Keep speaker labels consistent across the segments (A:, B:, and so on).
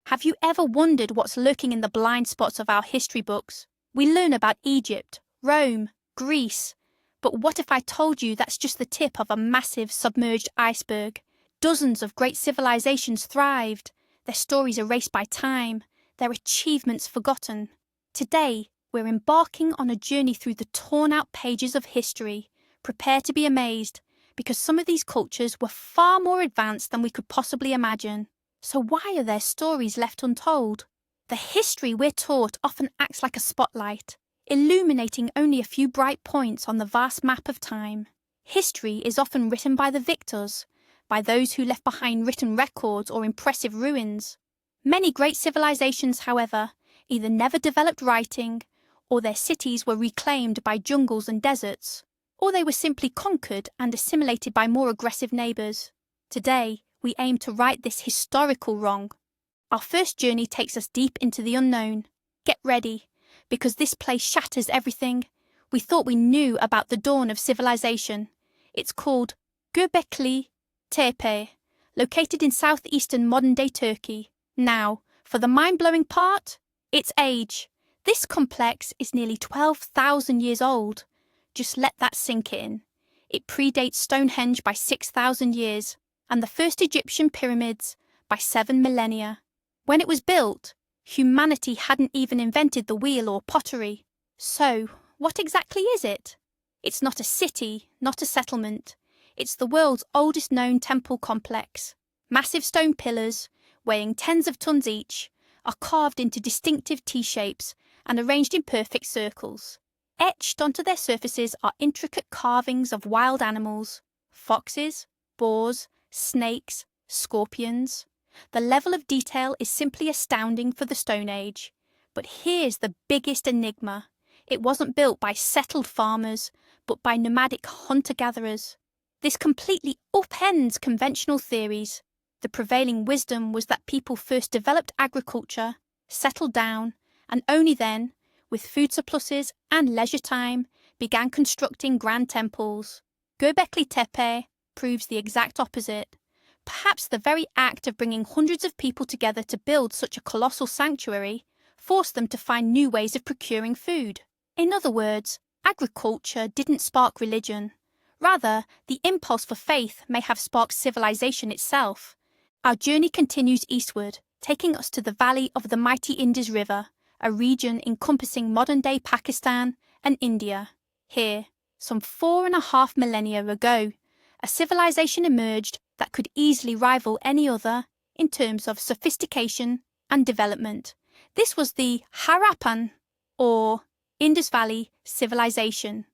A: Have you ever wondered what's lurking in the blind spots of our history books? We learn about Egypt, Rome, Greece. But what if I told you that's just the tip of a massive submerged iceberg? Dozens of great civilizations thrived, their stories erased by time, their achievements forgotten. Today, we're embarking on a journey through the torn-out pages of history. Prepare to be amazed, because some of these cultures were far more advanced than we could possibly imagine. So why are their stories left untold? The history we're taught often acts like a spotlight, illuminating only a few bright points on the vast map of time. History is often written by the victors, by those who left behind written records or impressive ruins. Many great civilizations, however, either never developed writing, or their cities were reclaimed by jungles and deserts, or they were simply conquered and assimilated by more aggressive neighbours. Today, we aim to right this historical wrong. Our first journey takes us deep into the unknown. Get ready, because this place shatters everything we thought we knew about the dawn of civilization. It's called Göbekli Tepe, located in southeastern modern-day Turkey. Now, for the mind-blowing part, its age. This complex is nearly 12,000 years old. Just let that sink in. It predates Stonehenge by 6,000 years, and the first Egyptian pyramids by 7 millennia. When it was built, humanity hadn't even invented the wheel or pottery. So, what exactly is it? It's not a city, not a settlement. It's the world's oldest known temple complex. Massive stone pillars, weighing tens of tons each, are carved into distinctive T-shapes and arranged in perfect circles. Etched onto their surfaces are intricate carvings of wild animals: foxes, boars, snakes, scorpions. The level of detail is simply astounding for the Stone Age. But here's the biggest enigma. It wasn't built by settled farmers, but by nomadic hunter-gatherers. This completely upends conventional theories. The prevailing wisdom was that people first developed agriculture, settled down, and only then, with food surpluses and leisure time, began constructing grand temples. Göbekli Tepe proves the exact opposite. Perhaps the very act of bringing hundreds of people together to build such a colossal sanctuary forced them to find new ways of procuring food. In other words, agriculture didn't spark religion. Rather, the impulse for faith may have sparked civilization itself. Our journey continues eastward, taking us to the valley of the mighty Indus River, a region encompassing modern-day Pakistan and India. Here, some 4.5 millennia ago, a civilization emerged that could easily rival any other in terms of sophistication and development. This was the Harappan, or Indus Valley Civilization.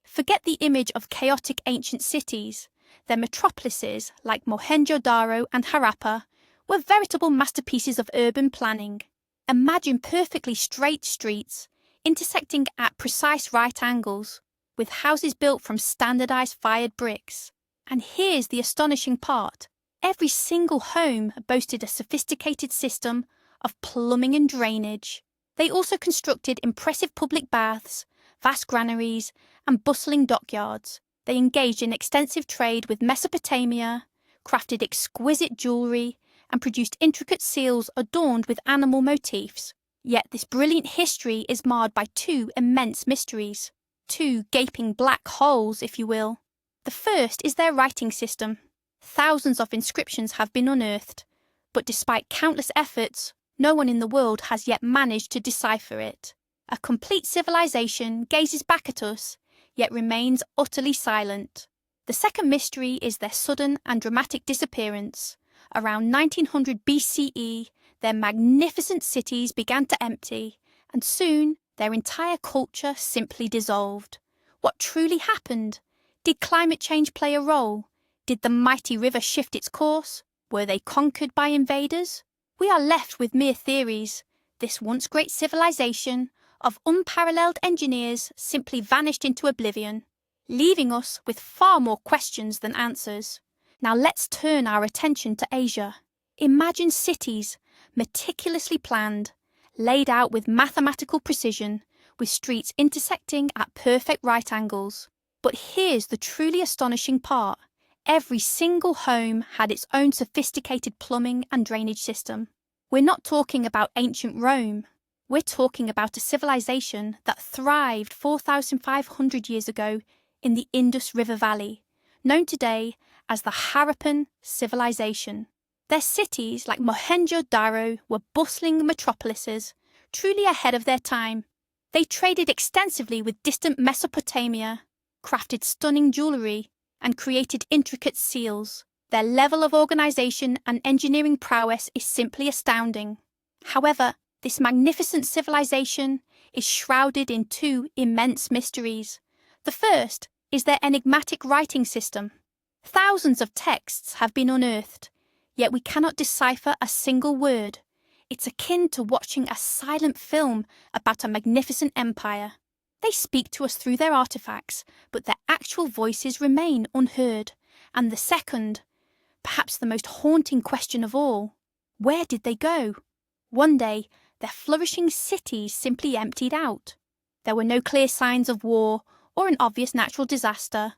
A: Forget the image of chaotic ancient cities. Their metropolises, like Mohenjo-Daro and Harappa, were veritable masterpieces of urban planning. Imagine perfectly straight streets, intersecting at precise right angles, with houses built from standardized fired bricks. And here's the astonishing part. Every single home boasted a sophisticated system of plumbing and drainage. They also constructed impressive public baths, vast granaries, and bustling dockyards. They engaged in extensive trade with Mesopotamia, crafted exquisite jewellery, and produced intricate seals adorned with animal motifs. Yet this brilliant history is marred by two immense mysteries. Two gaping black holes, if you will. The first is their writing system. Thousands of inscriptions have been unearthed, but despite countless efforts, no one in the world has yet managed to decipher it. A complete civilization gazes back at us, yet remains utterly silent. The second mystery is their sudden and dramatic disappearance. Around 1900 BCE, their magnificent cities began to empty, and soon their entire culture simply dissolved. What truly happened? Did climate change play a role? Did the mighty river shift its course? Were they conquered by invaders? We are left with mere theories. This once great civilization of unparalleled engineers simply vanished into oblivion, leaving us with far more questions than answers. Now let's turn our attention to Asia. Imagine cities, meticulously planned, laid out with mathematical precision, with streets intersecting at perfect right angles. But here's the truly astonishing part. Every single home had its own sophisticated plumbing and drainage system. We're not talking about ancient Rome. We're talking about a civilization that thrived 4,500 years ago in the Indus River Valley, known today as the Harappan civilization. Their cities, like Mohenjo-Daro, were bustling metropolises, truly ahead of their time. They traded extensively with distant Mesopotamia, crafted stunning jewellery, and created intricate seals. Their level of organisation and engineering prowess is simply astounding. However, this magnificent civilization is shrouded in two immense mysteries. The first is their enigmatic writing system. Thousands of texts have been unearthed, yet we cannot decipher a single word. It's akin to watching a silent film about a magnificent empire. They speak to us through their artifacts, but their actual voices remain unheard. And the second, perhaps the most haunting question of all, where did they go? One day, their flourishing cities simply emptied out. There were no clear signs of war or an obvious natural disaster.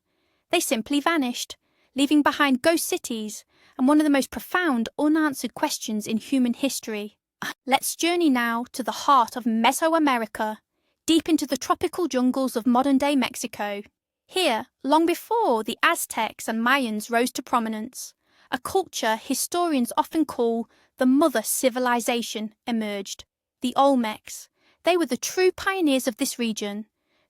A: They simply vanished, leaving behind ghost cities and one of the most profound unanswered questions in human history. Let's journey now to the heart of Mesoamerica, deep into the tropical jungles of modern-day Mexico. Here, long before the Aztecs and Mayans rose to prominence, a culture historians often call the mother civilization emerged, the Olmecs. They were the true pioneers of this region,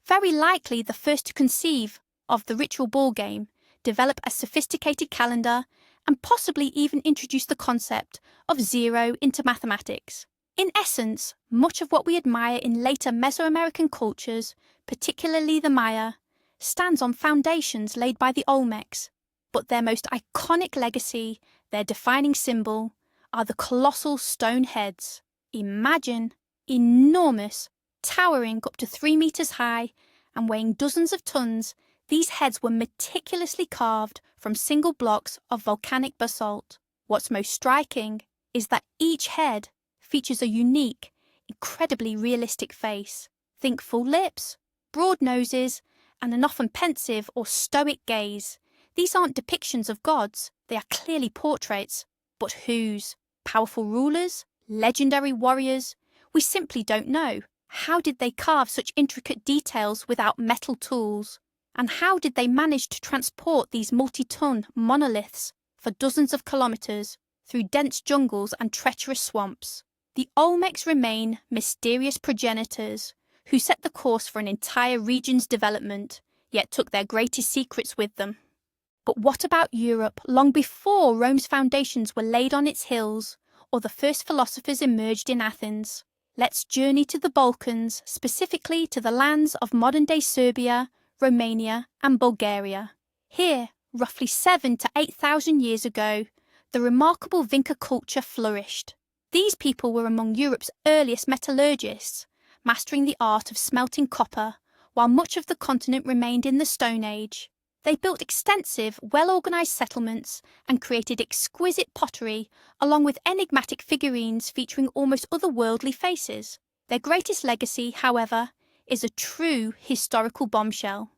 A: very likely the first to conceive of the ritual ball game, develop a sophisticated calendar, and possibly even introduce the concept of zero into mathematics. In essence, much of what we admire in later Mesoamerican cultures, particularly the Maya, stands on foundations laid by the Olmecs, but their most iconic legacy, their defining symbol, are the colossal stone heads. Imagine, enormous, towering up to 3 meters high and weighing dozens of tons, these heads were meticulously carved from single blocks of volcanic basalt. What's most striking is that each head features a unique, incredibly realistic face. Think full lips, broad noses, and an often pensive or stoic gaze. These aren't depictions of gods, they are clearly portraits. But whose? Powerful rulers? Legendary warriors? We simply don't know. How did they carve such intricate details without metal tools? And how did they manage to transport these multi-ton monoliths for dozens of kilometres through dense jungles and treacherous swamps? The Olmecs remain mysterious progenitors who set the course for an entire region's development, yet took their greatest secrets with them. But what about Europe long before Rome's foundations were laid on its hills or the first philosophers emerged in Athens? Let's journey to the Balkans, specifically to the lands of modern-day Serbia, Romania, and Bulgaria. Here, roughly 7,000 to 8,000 years ago, the remarkable Vinca culture flourished. These people were among Europe's earliest metallurgists, mastering the art of smelting copper, while much of the continent remained in the Stone Age. They built extensive, well-organised settlements and created exquisite pottery, along with enigmatic figurines featuring almost otherworldly faces. Their greatest legacy, however, is a true historical bombshell.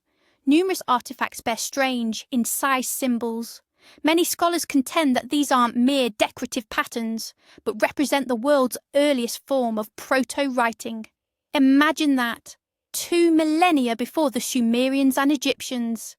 A: Numerous artefacts bear strange, incised symbols. Many scholars contend that these aren't mere decorative patterns, but represent the world's earliest form of proto-writing. Imagine that, 2 millennia before the Sumerians and Egyptians.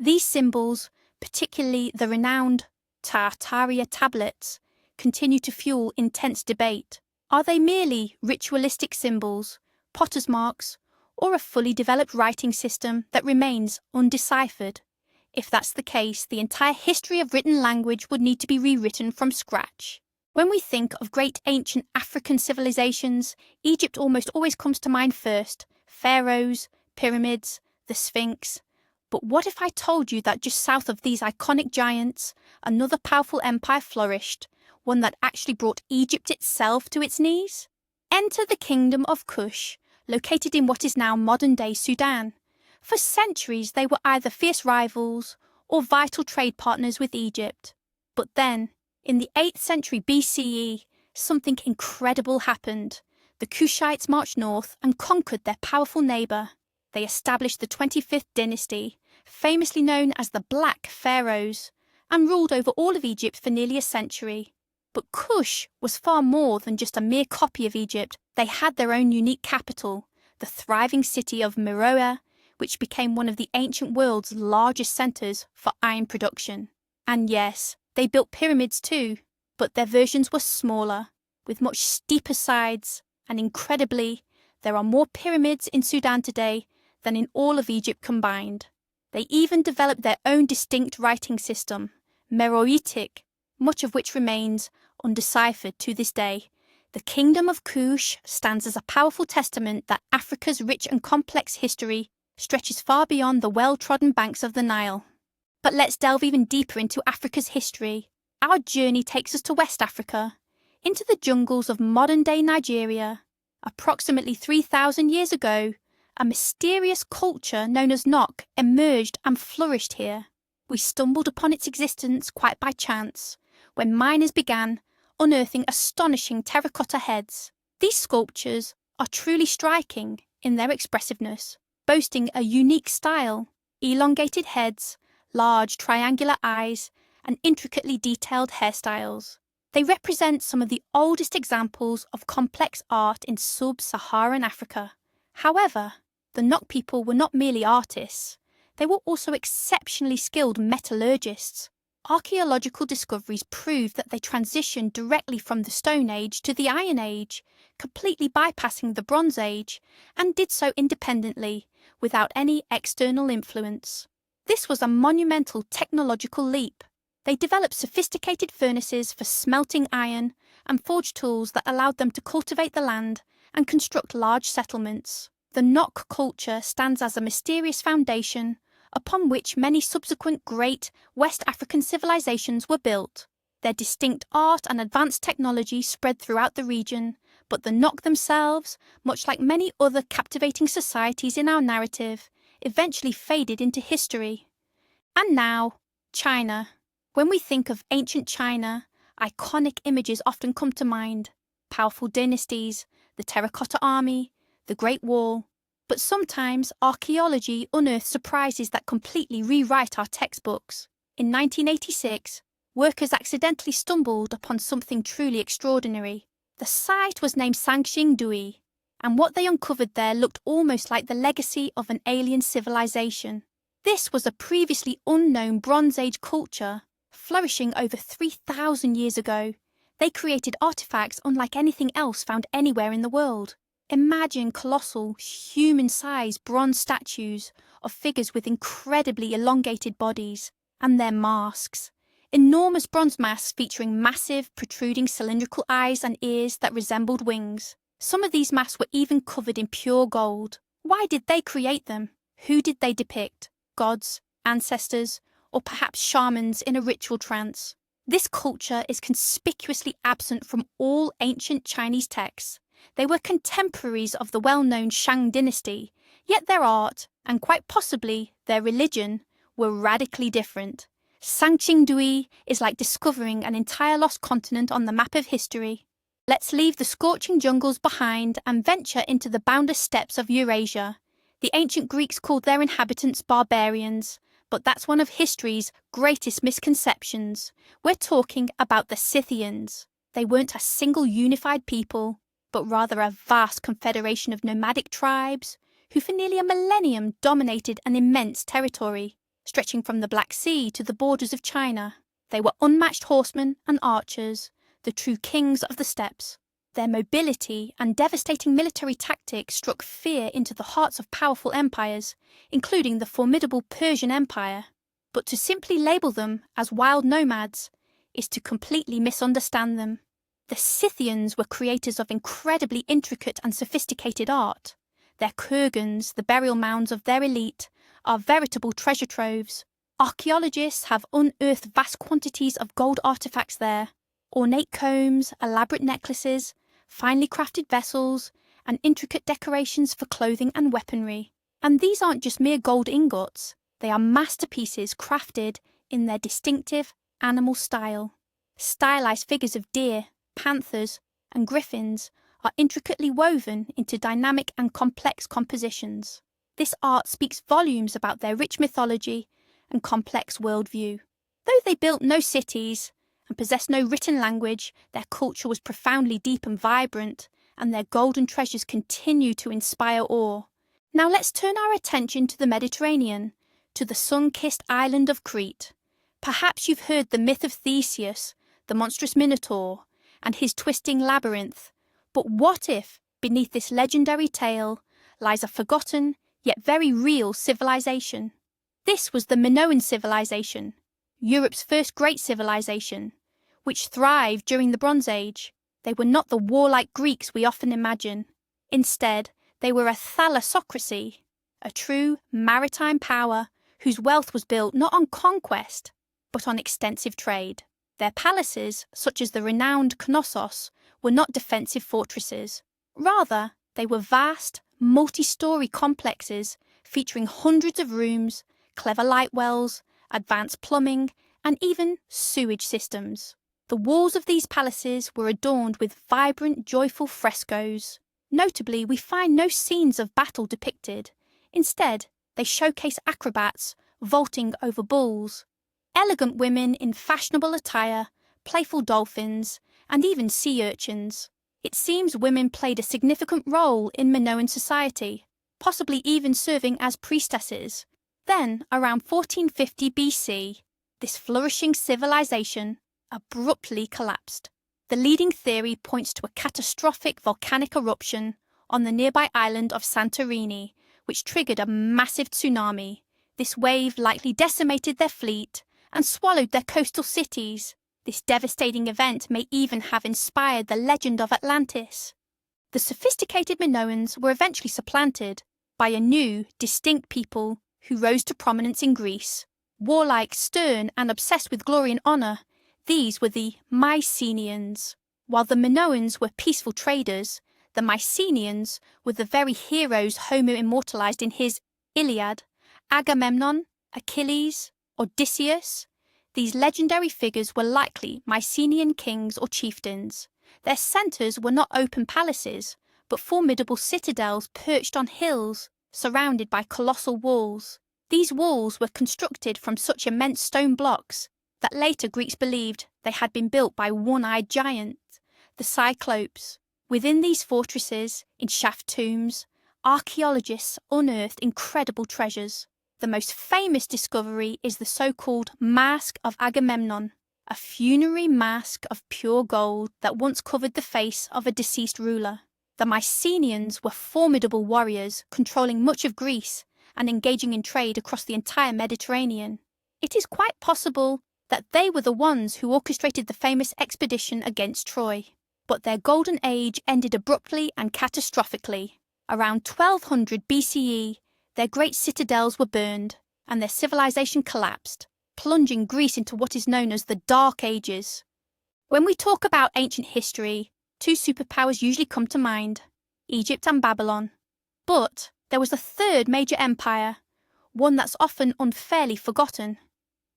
A: These symbols, particularly the renowned Tartaria tablets, continue to fuel intense debate. Are they merely ritualistic symbols, potter's marks, or a fully developed writing system that remains undeciphered? If that's the case, the entire history of written language would need to be rewritten from scratch. When we think of great ancient African civilizations, Egypt almost always comes to mind first. Pharaohs, pyramids, the Sphinx. But what if I told you that just south of these iconic giants, another powerful empire flourished, one that actually brought Egypt itself to its knees? Enter the Kingdom of Kush, located in what is now modern-day Sudan. For centuries, they were either fierce rivals or vital trade partners with Egypt. But then, in the 8th century BCE, something incredible happened. The Kushites marched north and conquered their powerful neighbour. They established the 25th dynasty, famously known as the Black Pharaohs, and ruled over all of Egypt for nearly a century. But Kush was far more than just a mere copy of Egypt. They had their own unique capital, the thriving city of Meroe, which became one of the ancient world's largest centres for iron production. And yes, they built pyramids too, but their versions were smaller, with much steeper sides, and incredibly, there are more pyramids in Sudan today than in all of Egypt combined. They even developed their own distinct writing system, Meroitic, much of which remains undeciphered to this day. The Kingdom of Kush stands as a powerful testament that Africa's rich and complex history stretches far beyond the well-trodden banks of the Nile. But let's delve even deeper into Africa's history. Our journey takes us to West Africa, into the jungles of modern-day Nigeria. Approximately 3,000 years ago, a mysterious culture known as Nok emerged and flourished here. We stumbled upon its existence quite by chance, when miners began unearthing astonishing terracotta heads. These sculptures are truly striking in their expressiveness, boasting a unique style, elongated heads, large triangular eyes, and intricately detailed hairstyles. They represent some of the oldest examples of complex art in sub-Saharan Africa. However, the Nok people were not merely artists, they were also exceptionally skilled metallurgists. Archaeological discoveries prove that they transitioned directly from the Stone Age to the Iron Age, completely bypassing the Bronze Age, and did so independently, without any external influence. This was a monumental technological leap. They developed sophisticated furnaces for smelting iron and forge tools that allowed them to cultivate the land and construct large settlements. The Nok culture stands as a mysterious foundation upon which many subsequent great West African civilizations were built. Their distinct art and advanced technology spread throughout the region, but the Nok themselves, much like many other captivating societies in our narrative, eventually faded into history. And now, China. When we think of ancient China, iconic images often come to mind. Powerful dynasties, the Terracotta Army, the Great Wall. But sometimes archaeology unearths surprises that completely rewrite our textbooks. In 1986, workers accidentally stumbled upon something truly extraordinary. The site was named Sanxingdui, and what they uncovered there looked almost like the legacy of an alien civilization. This was a previously unknown Bronze Age culture, flourishing over 3,000 years ago. They created artifacts unlike anything else found anywhere in the world. Imagine colossal, human-sized bronze statues of figures with incredibly elongated bodies, and their masks. Enormous bronze masks featuring massive, protruding cylindrical eyes and ears that resembled wings. Some of these masks were even covered in pure gold. Why did they create them? Who did they depict? Gods, ancestors, or perhaps shamans in a ritual trance? This culture is conspicuously absent from all ancient Chinese texts. They were contemporaries of the well-known Shang dynasty, yet their art, and quite possibly their religion, were radically different. Sanxingdui is like discovering an entire lost continent on the map of history. Let's leave the scorching jungles behind and venture into the boundless steppes of Eurasia. The ancient Greeks called their inhabitants barbarians, but that's one of history's greatest misconceptions. We're talking about the Scythians. They weren't a single unified people, but rather a vast confederation of nomadic tribes who for nearly a millennium dominated an immense territory, stretching from the Black Sea to the borders of China. They were unmatched horsemen and archers, the true kings of the steppes. Their mobility and devastating military tactics struck fear into the hearts of powerful empires, including the formidable Persian Empire. But to simply label them as wild nomads is to completely misunderstand them. The Scythians were creators of incredibly intricate and sophisticated art. Their kurgans, the burial mounds of their elite, are veritable treasure troves. Archaeologists have unearthed vast quantities of gold artifacts there. Ornate combs, elaborate necklaces, finely crafted vessels, and intricate decorations for clothing and weaponry. And these aren't just mere gold ingots, they are masterpieces crafted in their distinctive animal style. Stylized figures of deer, panthers, and griffins are intricately woven into dynamic and complex compositions. This art speaks volumes about their rich mythology and complex worldview. Though they built no cities, and possessed no written language, their culture was profoundly deep and vibrant, and their golden treasures continue to inspire awe. Now let's turn our attention to the Mediterranean, to the sun-kissed island of Crete. Perhaps you've heard the myth of Theseus, the monstrous Minotaur, and his twisting labyrinth. But what if, beneath this legendary tale, lies a forgotten, yet very real civilization? This was the Minoan civilization, Europe's first great civilization, which thrived during the Bronze Age. They were not the warlike Greeks we often imagine. Instead, they were a thalassocracy, a true maritime power whose wealth was built not on conquest, but on extensive trade. Their palaces, such as the renowned Knossos, were not defensive fortresses. Rather, they were vast, multi-story complexes featuring hundreds of rooms, clever light wells, advanced plumbing, and even sewage systems. The walls of these palaces were adorned with vibrant, joyful frescoes. Notably, we find no scenes of battle depicted. Instead, they showcase acrobats vaulting over bulls, elegant women in fashionable attire, playful dolphins, and even sea urchins. It seems women played a significant role in Minoan society, possibly even serving as priestesses. Then, around 1450 BC, this flourishing civilization abruptly collapsed. The leading theory points to a catastrophic volcanic eruption on the nearby island of Santorini, which triggered a massive tsunami. This wave likely decimated their fleet and swallowed their coastal cities. This devastating event may even have inspired the legend of Atlantis. The sophisticated Minoans were eventually supplanted by a new, distinct people who rose to prominence in Greece. Warlike, stern, and obsessed with glory and honour, these were the Mycenaeans. While the Minoans were peaceful traders, the Mycenaeans were the very heroes Homer immortalised in his Iliad: Agamemnon, Achilles, Odysseus. These legendary figures were likely Mycenaean kings or chieftains. Their centres were not open palaces, but formidable citadels perched on hills, surrounded by colossal walls. These walls were constructed from such immense stone blocks that later Greeks believed they had been built by one-eyed giants, the Cyclopes. Within these fortresses, in shaft tombs, archaeologists unearthed incredible treasures. The most famous discovery is the so-called Mask of Agamemnon, a funerary mask of pure gold that once covered the face of a deceased ruler. The Mycenaeans were formidable warriors, controlling much of Greece and engaging in trade across the entire Mediterranean. It is quite possible that they were the ones who orchestrated the famous expedition against Troy. But their golden age ended abruptly and catastrophically. Around 1200 BCE, their great citadels were burned, and their civilization collapsed, plunging Greece into what is known as the Dark Ages. When we talk about ancient history, two superpowers usually come to mind: Egypt and Babylon. But there was a third major empire, one that's often unfairly forgotten: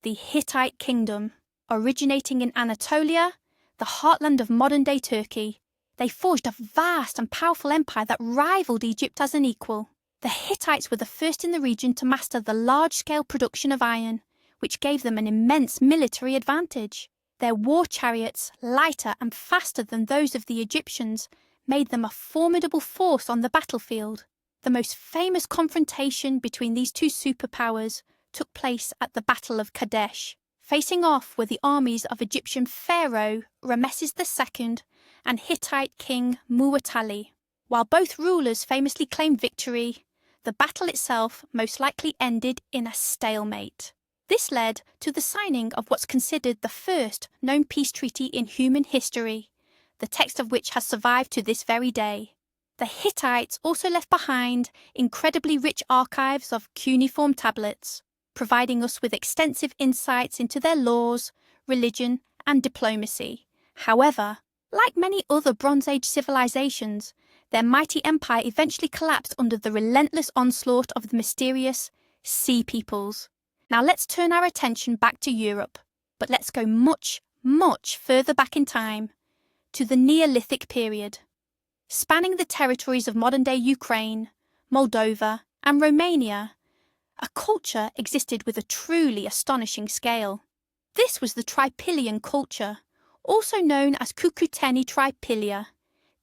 A: the Hittite kingdom. Originating in Anatolia, the heartland of modern-day Turkey, they forged a vast and powerful empire that rivaled Egypt as an equal. The Hittites were the first in the region to master the large-scale production of iron, which gave them an immense military advantage. Their war chariots, lighter and faster than those of the Egyptians, made them a formidable force on the battlefield. The most famous confrontation between these two superpowers took place at the Battle of Kadesh. Facing off were the armies of Egyptian Pharaoh Rameses II and Hittite King Muwatalli. While both rulers famously claimed victory, the battle itself most likely ended in a stalemate. This led to the signing of what's considered the first known peace treaty in human history, the text of which has survived to this very day. The Hittites also left behind incredibly rich archives of cuneiform tablets, providing us with extensive insights into their laws, religion, and diplomacy. However, like many other Bronze Age civilizations, their mighty empire eventually collapsed under the relentless onslaught of the mysterious Sea Peoples. Now let's turn our attention back to Europe, but let's go much, much further back in time, to the Neolithic period. Spanning the territories of modern-day Ukraine, Moldova, and Romania, a culture existed with a truly astonishing scale. This was the Tripilian culture, also known as Cucuteni Tripilia.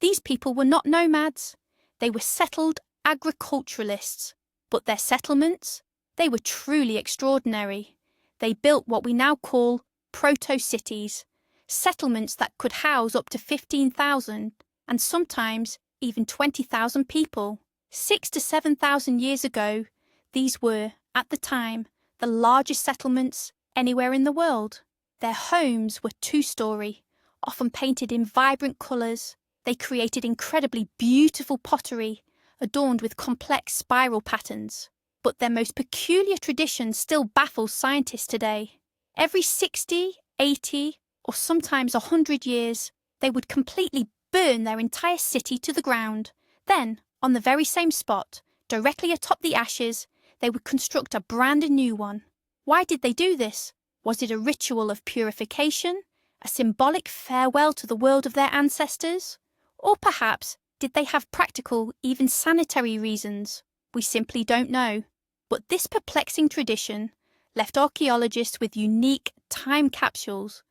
A: These people were not nomads. They were settled agriculturalists, but their settlements, they were truly extraordinary. They built what we now call proto-cities, settlements that could house up to 15,000 and sometimes even 20,000 people. 6,000 to 7,000 years ago, these were, at the time, the largest settlements anywhere in the world. Their homes were two-story, often painted in vibrant colours. They created incredibly beautiful pottery, adorned with complex spiral patterns. But their most peculiar tradition still baffles scientists today. Every 60, 80, or sometimes 100 years, they would completely burn their entire city to the ground. Then, on the very same spot, directly atop the ashes, they would construct a brand new one. Why did they do this? Was it a ritual of purification, a symbolic farewell to the world of their ancestors? Or perhaps, did they have practical, even sanitary reasons? We simply don't know. But this perplexing tradition left archaeologists with unique time capsules,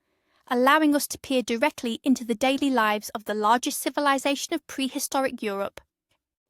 A: allowing us to peer directly into the daily lives of the largest civilization of prehistoric Europe.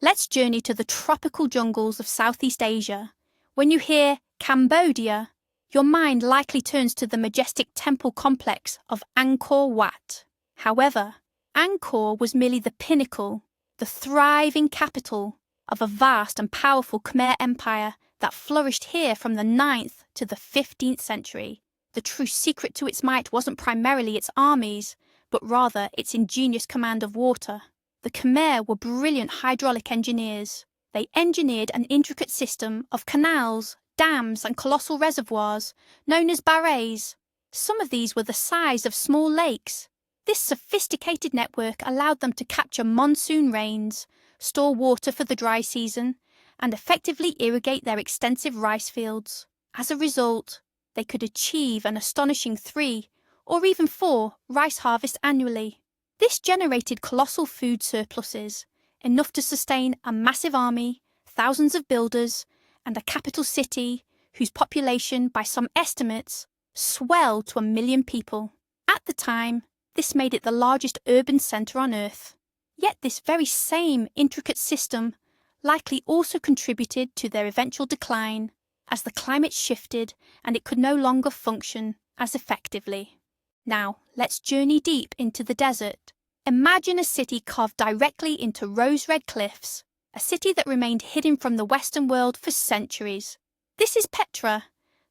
A: Let's journey to the tropical jungles of Southeast Asia. When you hear Cambodia, your mind likely turns to the majestic temple complex of Angkor Wat. However, Angkor was merely the pinnacle, the thriving capital of a vast and powerful Khmer Empire that flourished here from the 9th to the 15th century. The true secret to its might wasn't primarily its armies, but rather its ingenious command of water. The Khmer were brilliant hydraulic engineers. They engineered an intricate system of canals, dams and colossal reservoirs known as barrages. Some of these were the size of small lakes. This sophisticated network allowed them to capture monsoon rains, store water for the dry season, and effectively irrigate their extensive rice fields. As a result, they could achieve an astonishing 3 or even 4 rice harvests annually. This generated colossal food surpluses, enough to sustain a massive army, thousands of builders, and a capital city whose population, by some estimates, swelled to 1 million people. At the time, this made it the largest urban centre on Earth. Yet this very same intricate system likely also contributed to their eventual decline as the climate shifted and it could no longer function as effectively. Now, let's journey deep into the desert. Imagine a city carved directly into rose-red cliffs, a city that remained hidden from the Western world for centuries. This is Petra,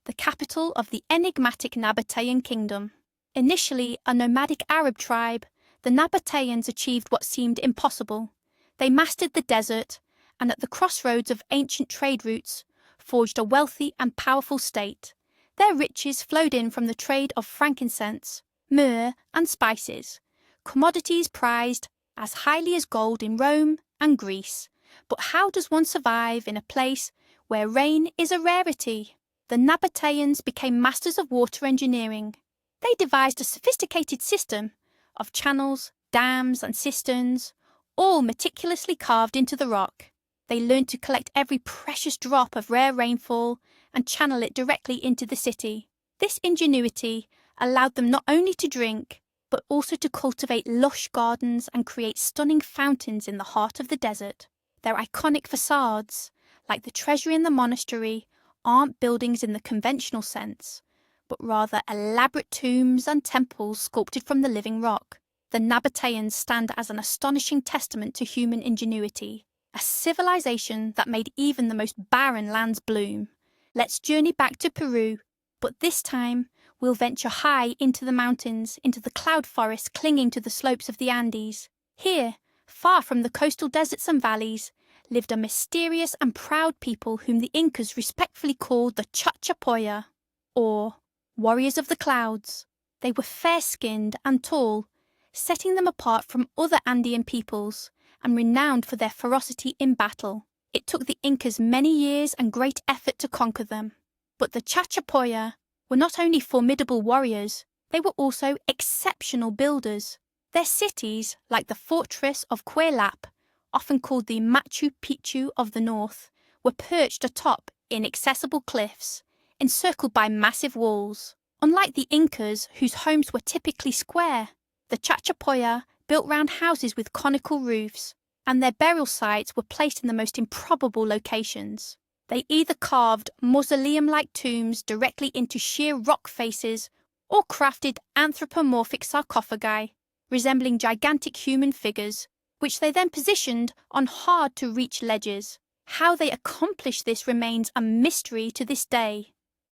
A: the capital of the enigmatic Nabatean kingdom. Initially a nomadic Arab tribe, the Nabateans achieved what seemed impossible. They mastered the desert, and at the crossroads of ancient trade routes, forged a wealthy and powerful state. Their riches flowed in from the trade of frankincense, myrrh, and spices, commodities prized as highly as gold in Rome and Greece. But how does one survive in a place where rain is a rarity? The Nabateans became masters of water engineering. They devised a sophisticated system of channels, dams, and cisterns, all meticulously carved into the rock. They learned to collect every precious drop of rare rainfall and channel it directly into the city. This ingenuity allowed them not only to drink, but also to cultivate lush gardens and create stunning fountains in the heart of the desert. Their iconic facades, like the treasury and the monastery, aren't buildings in the conventional sense, but rather elaborate tombs and temples sculpted from the living rock. The Nabateans stand as an astonishing testament to human ingenuity, a civilization that made even the most barren lands bloom. Let's journey back to Peru, but this time we'll venture high into the mountains, into the cloud forests clinging to the slopes of the Andes. Here, far from the coastal deserts and valleys, lived a mysterious and proud people whom the Incas respectfully called the Chachapoya, or warriors of the clouds. They were fair-skinned and tall, setting them apart from other Andean peoples, and renowned for their ferocity in battle. It took the Incas many years and great effort to conquer them. But the Chachapoya were not only formidable warriors, they were also exceptional builders. Their cities, like the fortress of Cuelap, often called the Machu Picchu of the north, were perched atop inaccessible cliffs, encircled by massive walls. Unlike the Incas, whose homes were typically square, the Chachapoya built round houses with conical roofs, and their burial sites were placed in the most improbable locations. They either carved mausoleum-like tombs directly into sheer rock faces or crafted anthropomorphic sarcophagi, resembling gigantic human figures, which they then positioned on hard-to-reach ledges. How they accomplished this remains a mystery to this day.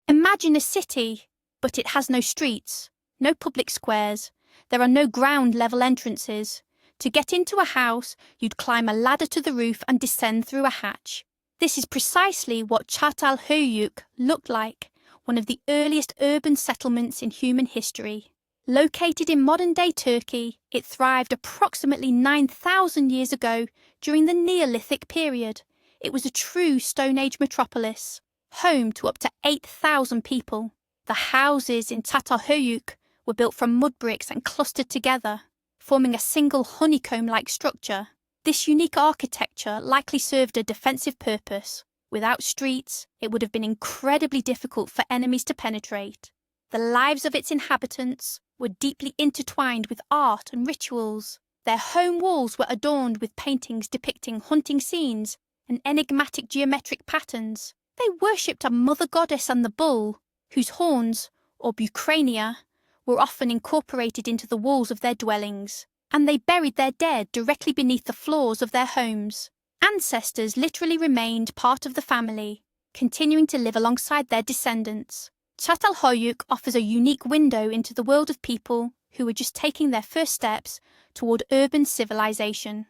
A: Imagine a city, but it has no streets, no public squares. There are no ground-level entrances. To get into a house, you'd climb a ladder to the roof and descend through a hatch. This is precisely what Çatalhöyük looked like, one of the earliest urban settlements in human history. Located in modern-day Turkey, it thrived approximately 9,000 years ago during the Neolithic period. It was a true Stone Age metropolis, home to up to 8,000 people. The houses in Çatalhöyük were built from mud bricks and clustered together, forming a single honeycomb-like structure. This unique architecture likely served a defensive purpose. Without streets, it would have been incredibly difficult for enemies to penetrate. The lives of its inhabitants were deeply intertwined with art and rituals. Their home walls were adorned with paintings depicting hunting scenes and enigmatic geometric patterns. They worshipped a mother goddess and the bull, whose horns, or bucrania, were often incorporated into the walls of their dwellings, and they buried their dead directly beneath the floors of their homes. Ancestors literally remained part of the family, continuing to live alongside their descendants. Çatalhöyük offers a unique window into the world of people who were just taking their first steps toward urban civilization.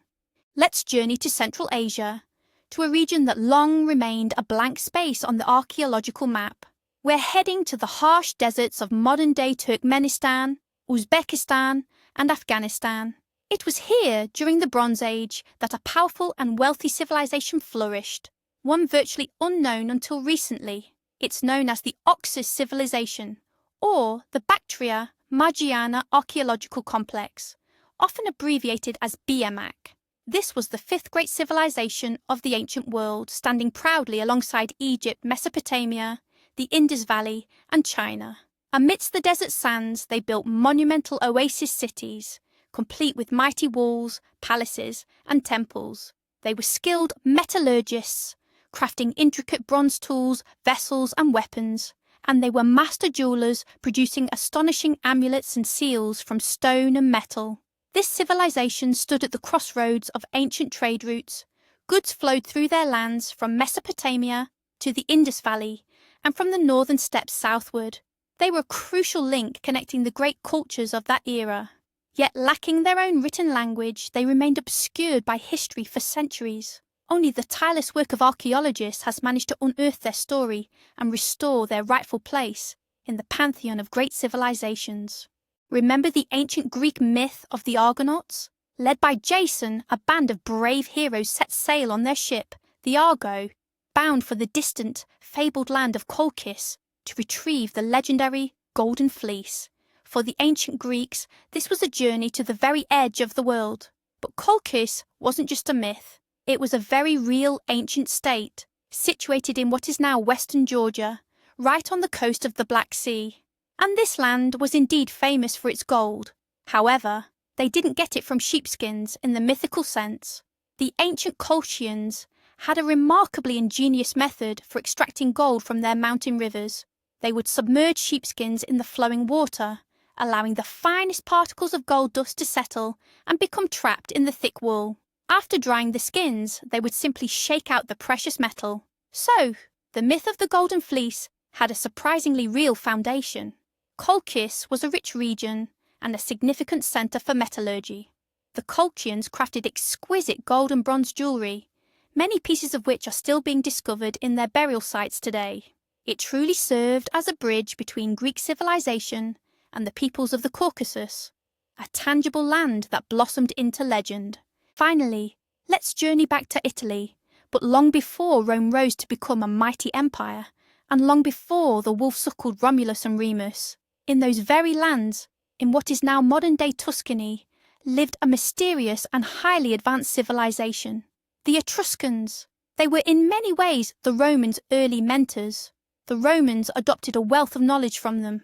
A: Let's journey to Central Asia, to a region that long remained a blank space on the archaeological map. We're heading to the harsh deserts of modern-day Turkmenistan, Uzbekistan, and Afghanistan. It was here, during the Bronze Age, that a powerful and wealthy civilization flourished, one virtually unknown until recently. It's known as the Oxus civilization, or the Bactria-Margiana archaeological complex, often abbreviated as BMAC. This was the fifth great civilization of the ancient world, standing proudly alongside Egypt, Mesopotamia, the Indus Valley, and China. Amidst the desert sands, they built monumental oasis cities, complete with mighty walls, palaces, and temples. They were skilled metallurgists, crafting intricate bronze tools, vessels, and weapons, and they were master jewelers, producing astonishing amulets and seals from stone and metal. This civilization stood at the crossroads of ancient trade routes. Goods flowed through their lands from Mesopotamia to the Indus Valley, and from the northern steppes southward. They were a crucial link connecting the great cultures of that era. Yet lacking their own written language, they remained obscured by history for centuries. Only the tireless work of archaeologists has managed to unearth their story and restore their rightful place in the pantheon of great civilizations. Remember the ancient Greek myth of the Argonauts? Led by Jason, a band of brave heroes set sail on their ship, the Argo, bound for the distant, fabled land of Colchis to retrieve the legendary Golden Fleece. For the ancient Greeks, this was a journey to the very edge of the world. But Colchis wasn't just a myth. It was a very real ancient state, situated in what is now western Georgia, right on the coast of the Black Sea. And this land was indeed famous for its gold. However, they didn't get it from sheepskins in the mythical sense. The ancient Colchians had a remarkably ingenious method for extracting gold from their mountain rivers. They would submerge sheepskins in the flowing water, allowing the finest particles of gold dust to settle and become trapped in the thick wool. After drying the skins, they would simply shake out the precious metal. So, the myth of the Golden Fleece had a surprisingly real foundation. Colchis was a rich region and a significant centre for metallurgy. The Colchians crafted exquisite gold and bronze jewellery, many pieces of which are still being discovered in their burial sites today. It truly served as a bridge between Greek civilization and the peoples of the Caucasus, a tangible land that blossomed into legend. Finally, let's journey back to Italy, but long before Rome rose to become a mighty empire, and long before the wolf suckled Romulus and Remus. In those very lands, in what is now modern-day Tuscany, lived a mysterious and highly advanced civilization. The Etruscans. They were in many ways the Romans' early mentors. The Romans adopted a wealth of knowledge from them.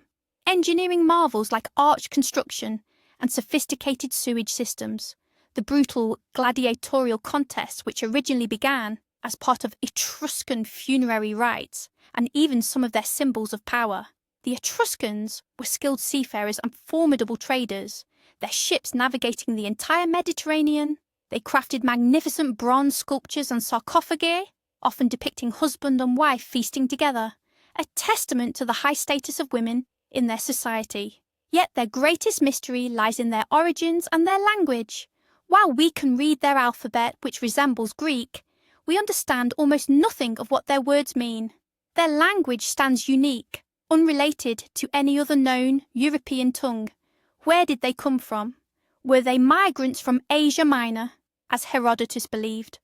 A: engineering marvels like arch construction and sophisticated sewage systems, the brutal gladiatorial contests which originally began as part of Etruscan funerary rites, and even some of their symbols of power. The Etruscans were skilled seafarers and formidable traders, their ships navigating the entire Mediterranean. They crafted magnificent bronze sculptures and sarcophagi, often depicting husband and wife feasting together, a testament to the high status of women in their society. Yet their greatest mystery lies in their origins and their language. While we can read their alphabet, which resembles Greek, we understand almost nothing of what their words mean. Their language stands unique, unrelated to any other known European tongue. Where did they come from? Were they migrants from Asia Minor, as Herodotus believed,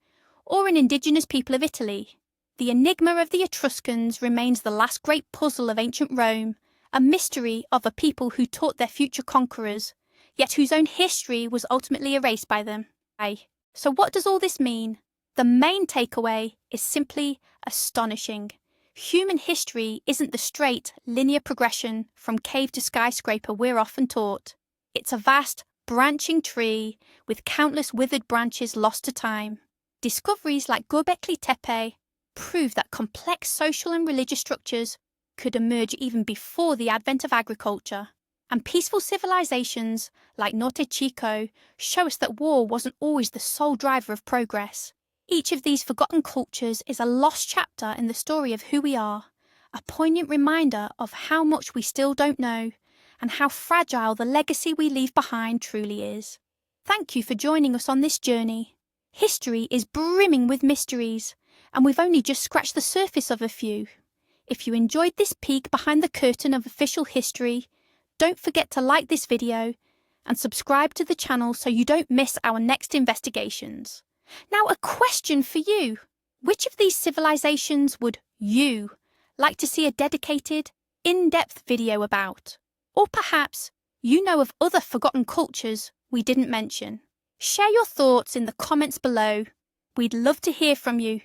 A: or an indigenous people of Italy? The enigma of the Etruscans remains the last great puzzle of ancient Rome, a mystery of a people who taught their future conquerors, yet whose own history was ultimately erased by them. So what does all this mean? The main takeaway is simply astonishing. Human history isn't the straight, linear progression from cave to skyscraper we're often taught. It's a vast, branching tree with countless withered branches lost to time. Discoveries like Göbekli Tepe prove that complex social and religious structures could emerge even before the advent of agriculture. And peaceful civilizations like Norte Chico show us that war wasn't always the sole driver of progress. Each of these forgotten cultures is a lost chapter in the story of who we are, a poignant reminder of how much we still don't know and how fragile the legacy we leave behind truly is. Thank you for joining us on this journey. History is brimming with mysteries, and we've only just scratched the surface of a few. If you enjoyed this peek behind the curtain of official history, don't forget to like this video and subscribe to the channel so you don't miss our next investigations. Now, a question for you. Which of these civilizations would you like to see a dedicated, in-depth video about? Or perhaps you know of other forgotten cultures we didn't mention? Share your thoughts in the comments below. We'd love to hear from you.